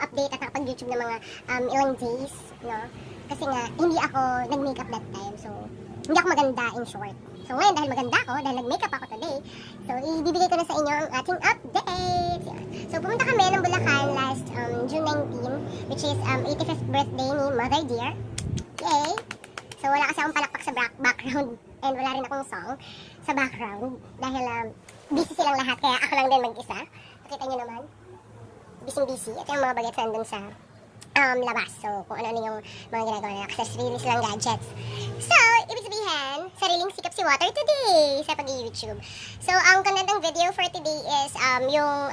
update at nakapag-YouTube ng mga ilang days, no? Kasi nga, hindi ako nag-makeup that time. So, hindi ako maganda in short. So, ngayon, dahil maganda ako, dahil nag-makeup ako today, so, ibibigay ko na sa inyo ang ating update. Yan. So, pumunta kami ng Bulacan last June 19, which is 85th birthday ni Mother Dear. Yay! So, wala kasi akong palakpak sa background and wala rin akong song sa background dahil busy silang lahat, kaya ako lang din mag-isa. Nakita nyo naman, busy-busy. Ito yung mga bagets nandun sa labas. So, kung ano-ano yung mga ginagawa nila kasi sarili silang gadgets. So, ibig sabihin, sariling sikap si Water today sa pag-YouTube. So, ang content ng video for today is yung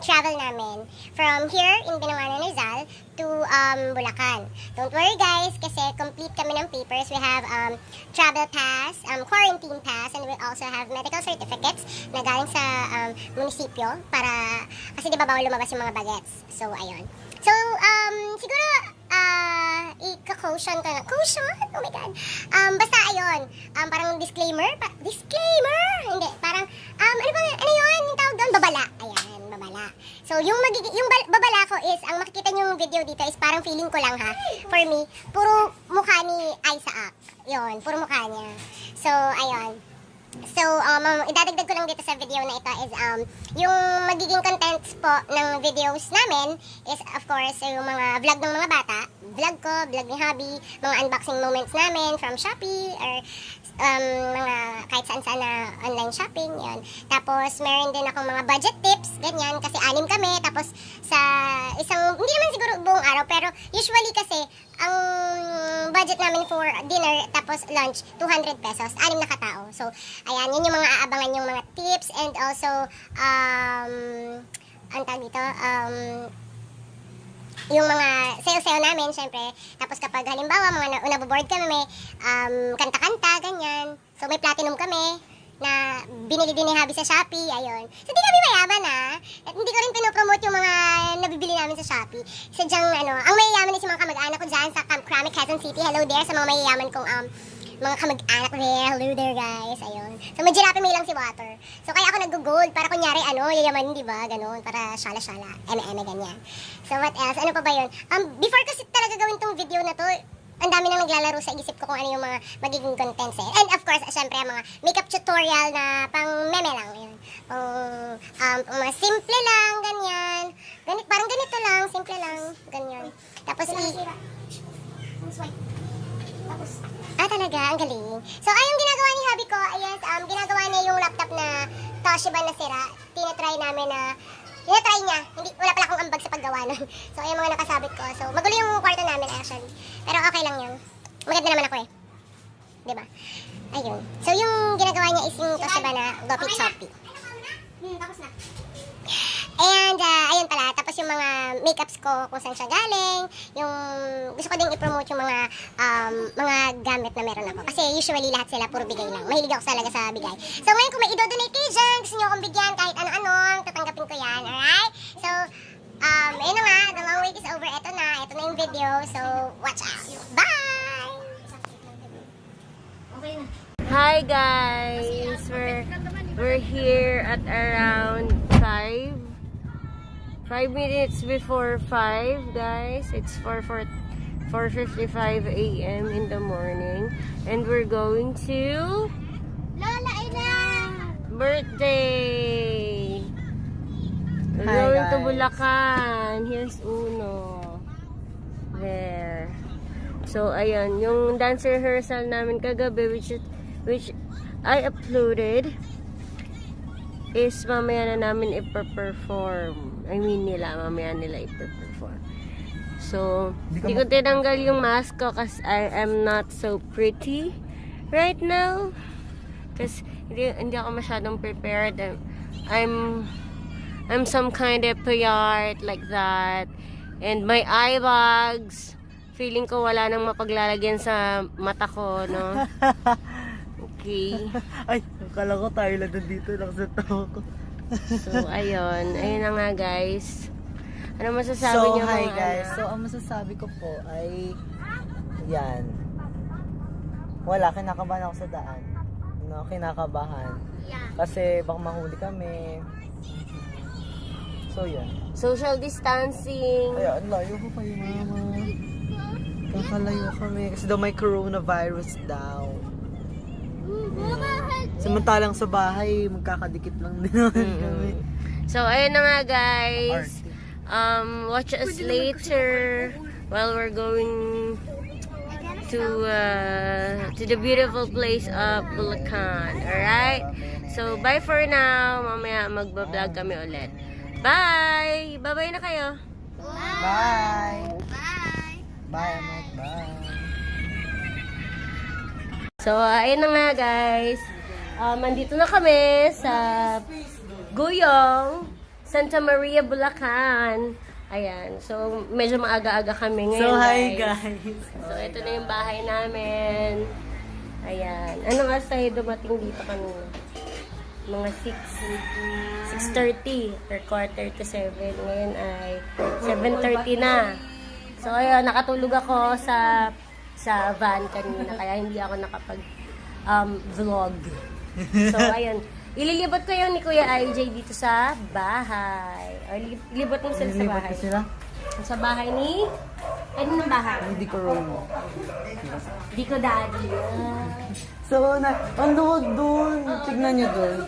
travel namin from here in Binawanan, Rizal to Bulacan. Don't worry guys, kasi complete kami ng papers. We have travel pass, quarantine pass, and we also have medical certificates na galing sa munisipyo para, kasi di ba bawal lumabas yung mga bagets. So, ayun. So, siguro, i-caution ko na. Caution? Oh my God. Basta, ayun. Parang disclaimer? Disclaimer! Hindi. Parang, ano yun? Yung tawag doon? Babala. Ayan, babala. So, yung babala ko is, ang makikita nyo yung video dito is parang feeling ko lang ha. For me, puro mukha ni Isaac. Yun, puro mukha niya. So, ayun. So, idadagdag ko lang dito sa video na ito is, yung magiging contents po ng videos namin is, of course, yung mga vlog ng mga bata, vlog ko, vlog ni Hubby, mga unboxing moments namin from Shopee, or mga kahit saan-saan na online shopping, yun. Tapos, meron din akong mga budget tips, ganyan, kasi 6 kami, tapos sa isang, hindi naman siguro buong araw, pero usually kasi, ang budget namin for dinner tapos lunch, 200 pesos, 6 na katao. So, ayan, yun yung mga aabangan yung mga tips and also, ang tawag dito, yung mga sayo-sayo namin, syempre. Tapos kapag halimbawa, mga naboboard kami, may kanta-kanta, ganyan. So, may platinum kami na binili din ni Habi sa Shopee, ayun. So, di kami mayaman at hindi ko rin pinopromote yung mga nabibili namin sa Shopee. Sadyang, ang mayayaman is yung mga kamag-anak ko dyan sa Camp Crame, Quezon City. Hello there sa mga mayayaman kong mga kamag-anak there. Hello there, guys. Ayun. So, may Jirape may lang si Water. So, kaya ako nag-gold para kunyari, yayaman, di ba? Ganon, para syala-syala, eme-eme, ganyan. So, what else? Ano pa ba yun? Before kasi talaga gawin tong video na to, ang dami nang naglalaro sa isip ko kung ano yung mga magiging contents eh. And of course, syempre, mga makeup tutorial na pang meme lang. Yun. Mga simple lang, ganyan. Parang ganito lang, simple lang, ganyan. Tapos talaga, ang galing. So, yung ginagawa ni Hubby ko, ayun, ginagawa niya yung laptop na Toshiba na sira. Tinatry namin na tinatry niya. Wala pala akong ambag sa paggawa nun. So, ayun mga nakasabit ko. So, magulo yung kwarto namin actually. Pero okay lang yun. Maganda naman ako eh. Diba? Ayun. So, yung ginagawa niya is yung Toshiba na Lopit Shopee. Tapos na. And, ayun pala. Tapos yung mga makeups ko, kung saan siya galing. Yung, gusto ko din i-promote yung mga gamit na meron ako. Kasi usually lahat sila puro bigay lang. Mahilig ako talaga sa bigay. So, ngayon kung may i-donate kayo dyan, gusto nyo akong bigyan kahit ano-ano, tatanggapin ko yan. Alright? So, ayun na nga. The long wait is over. Ito na yung video. So, watch out. Bye! Hi guys! We're here at around 5 minutes before 5, guys. It's 4:55 a.m. in the morning, and we're going to Lola Ina! birthday. We're Hi, going to guys. Bulacan. Here's Uno. There. So ayun, yung dance rehearsal namin kagabi, which I uploaded, is mamaya na namin ipa-perform. I mean mamaya nila ipa-perform. So, hindi ko tinanggal yung mask ko kasi I am not so pretty right now. Kasi hindi ako masyadong prepared. I'm some kind of payart like that. And my eye bags, feeling ko wala nang mapaglalagyan sa mata ko, no? Okay. Ay, akala ko tayo lang dito nakasatawa ko. So, ayun na nga, guys. Ano masasabi niyo, hi mga guys. anak? So, ang masasabi ko po ay yan. Wala, kinakabahan ako sa daan. Kinakabahan. Kasi baka mahuli kami. So, yan. Social distancing. Ay, ang layo ko kayo, mama. Kakalayo kami. Kasi daw may coronavirus daw. Samantalang sa bahay, magkakadikit lang din naman kami. So, ayun na nga guys. Arty. Watch us later while we're going to the beautiful place of Bulacan. Alright? So, bye for now. Mamaya magbablog kami ulit. Bye! Bye-bye na kayo. Bye! Bye, Amat. Bye! So, ayun na nga guys. Andito na kami sa Guyong, Santa Maria, Bulacan. Ayan. So, medyo maaga-aga kami ngayon, So, hi guys! So, ito na yung bahay namin. Ayan. Ano nga tayo dumating dito kanina? Mga 6:30 or quarter to 7. Ngayon ay 7:30 na. So, ayun, nakatulog ako sa van kanina, kaya hindi ako nakapag vlog. So, ayun. Ililibot ko yun ni Kuya IJ dito sa bahay. O, ilibot mo sila sa Nilipat bahay. ko sila? Sa bahay ni... Ano ng bahay? Hindi ko room. Di ko daddy. So, ang luwag dun. Tignan nyo dun.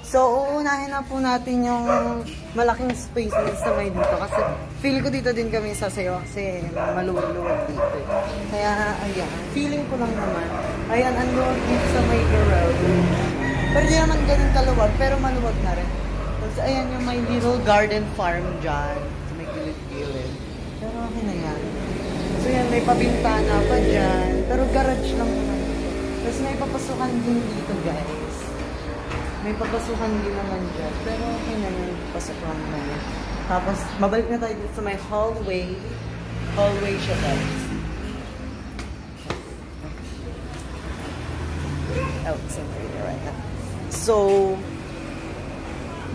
So, uunahin na po natin yung malaking space na sa may dito. Kasi feel ko dito din kami sasayaw kasi maluwag-luwag dito. Kaya, ayan. Feeling ko lang naman. Ayan, ang luwag dito sa may garage. Pero di naman ganun kaluwag, pero maluwag na rin. Tapos, ayan yung may little garden farm dyan. Sa may gilid-gilid. Pero okay na yan. So, yan, may pabintana pa dyan. Pero garage lang naman ito. Tapos may papasukan din dito, guys. May papasukan din naman dyan. Pero okay na yun. Pasok lang naman yun. Tapos, mabalik na tayo dito sa may hallway. Hallway siya, guys. Oh, it's in there right now. So,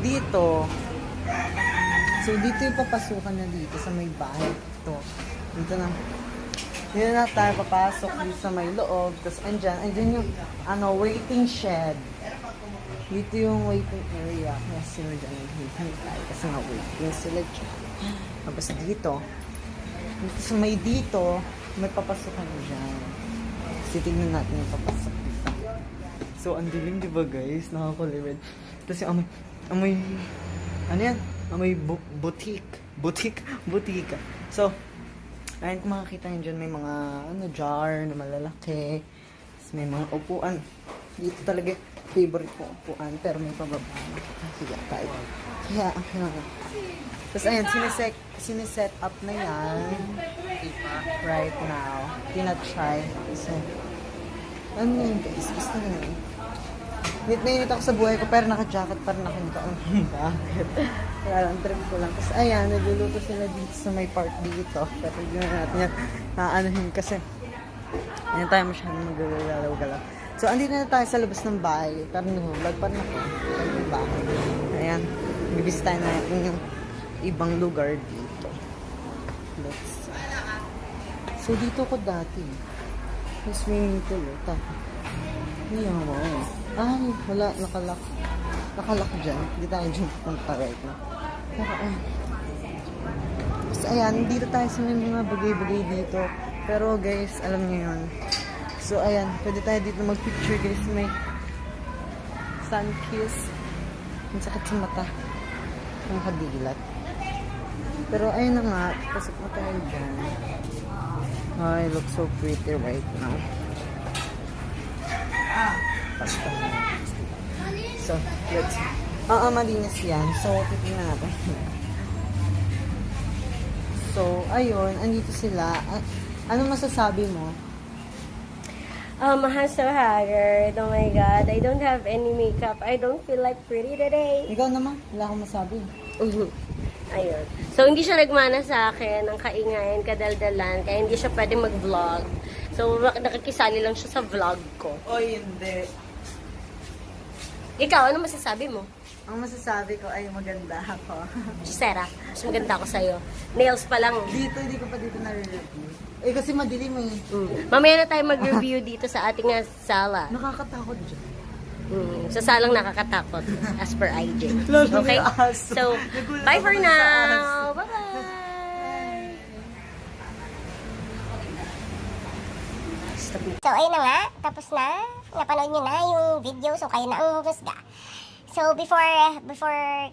dito, yung papasukan na dito sa may bahay. Dito na tayo papasok dito sa may loob. Tapos, andyan yung, waiting shed. Dito yung waiting area. Kaya sila dyan nag-hintay tayo kasi waiting sila dyan. Tapos dito sa may may papasukan dyan. Kasi tignan natin yung papasok dito. So, ang dilim diba guys? Nakakulirid. Tapos yung amoy, ano yan? Amoy butika. So, ayun kung makikita nyo dyan, may mga jar na malalaki. Tapos may mga upuan. Dito talaga favorite ko upuan, pero may pababa na. Sige, tayo. Kaya, tapos ayun, siniset up na yan. Right now. Tinatry. So, ano yun guys? Basta na yun. Nit ako sa buhay ko, pero naka-jacket, pero nakita ko bakit. Kaya lang, trip ko lang. Tapos ayan, nagluluto sila dito sa may part dito. Pero hindi na natin yan naanahin kasi hindi tayo masyadong magagalaw-galaw. So, andito na tayo sa labas ng bahay. Pero nag-vlog pa rin ako. Sa bahay. Ayan. Bibisitahin natin yung ibang lugar dito. Let's see. So, dito ko dati. May swimming pool. Ay, wala. Nakalak. Nakalak dyan. Hindi tayo dyan pupunta right now. Pero, so, ayan. Dito tayo sa may mga bagay-bagay dito. Pero, guys, alam niyo yun. So, ayan, pwede tayo dito mag-picture guys. May sun kiss. Ang sakit sa mata. Ang kadilat. Pero, ayun na nga. Pasok na tayo dyan. I look so pretty right now. Basta. So, let's... malinis yan. So, titignan natin. So, ayun. Andito sila. Ano masasabi mo? I'm so haggard. Oh my God. I don't have any makeup. I don't feel like pretty today. Ikaw naman, wala akong masabi. Ayun. So, hindi siya nagmana sa akin ng kaingayan, kadaldalan, kaya hindi siya pwede mag-vlog. So, nakikisali lang siya sa vlog ko. O, hindi. Ikaw, ano masasabi mo? Ang masasabi ko ay maganda ako. Gisera, mas maganda ako sa'yo. Nails pa lang. Dito, hindi ko pa dito nare-review. Eh, kasi madilim eh. Mamaya na tayo mag-review dito sa ating sala. Nakakatakot dyan. Sa salang nakakatakot as per IJ. Lalo Okay? yung aso. So, Nagulat bye ako for dun sa now. Bye-bye. Stop na. So, ayun na nga. Tapos na. Napanood nyo na yung video. So, kayo na ang husga. So, before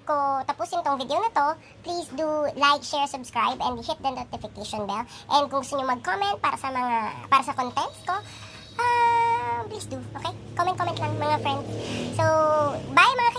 ko tapusin tong video na to, please do like, share, subscribe, and hit the notification bell. And kung gusto nyo mag-comment para sa contents ko, please do. Okay? Comment lang mga friends. So, bye mga